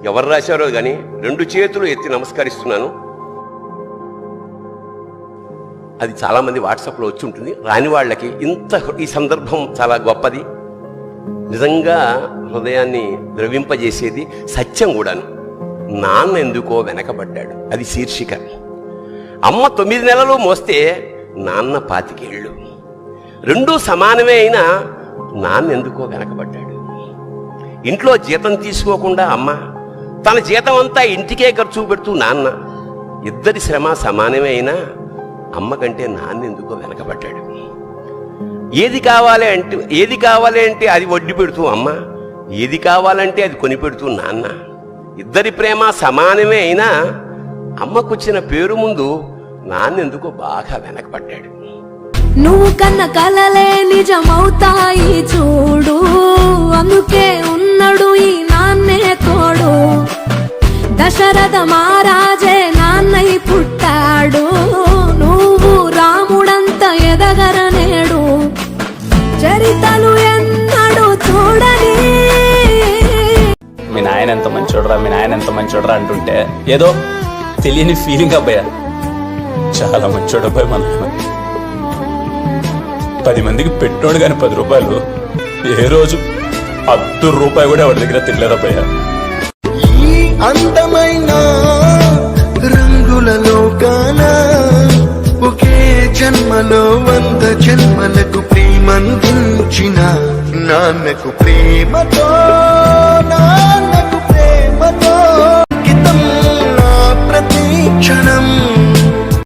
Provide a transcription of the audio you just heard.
ఎవరు రాశారో కానీ 2 చేతులు ఎత్తి నమస్కరిస్తున్నాను. అది చాలామంది వాట్సాప్లో వచ్చి ఉంటుంది. రాని వాళ్ళకి ఈ సందర్భం చాలా గొప్పది, నిజంగా హృదయాన్ని ద్రవింపజేసేది, సత్యం కూడాను. నాన్న ఎందుకో వెనకబడ్డాడు, అది శీర్షిక. అమ్మ 9 నెలలు మోస్తే నాన్న 25 ఏళ్ళు. 2 సమానమే అయినా నాన్న ఎందుకో వెనకబడ్డాడు. ఇంట్లో జీతం తీసుకోకుండా అమ్మ, తన జీతం అంతా ఇంటికే ఖర్చు పెడుతూ నాన్న, ఇద్దరి శ్రమ సమానమే అయినా అమ్మ కంటే నాన్న ఎందుకో వెనకబడ్డాడు. ఏది కావాలి అంటే అది వడ్డీ పెడుతూ అమ్మ, ఏది కావాలంటే అది కొని పెడుతూ నాన్న. ఇద్దరి ప్రేమ సమానమే అయినా అమ్మకొచ్చిన పేరు ముందు నాన్న ఎందుకో బాగా వెనకబడ్డాడు. నువ్వు కన్న కలలే నిజమవుతాయి చూడు, అందుకే ఉన్నాడు ఈ నాన్నే తోడు. దశరథ మహారాజే నాన్నై పుట్టాడు, నువ్వు రాముడంత ఎదగరనేడు. చరితలు ఎన్నడు చూడని మీ నాయన ఎంత మంచోడరా అంటుంటే ఏదో తెలియని ఫీలింగ్ అబ్బాయ. చాలా మంచోడు అబ్బాయి. మన 10 మందికి పెట్టోడు కానీ 10 రూపాయలు ఏ రోజు 10 రూపాయలు కూడా ఎవరి దగ్గర తినలేదు అబ్బాయ. ఈ అందమైన రంగుల లోకాన ఒకే జన్మలో 100 జన్మలకు ప్రేమందించిన నాన్నకు ప్రేమతో నాన్న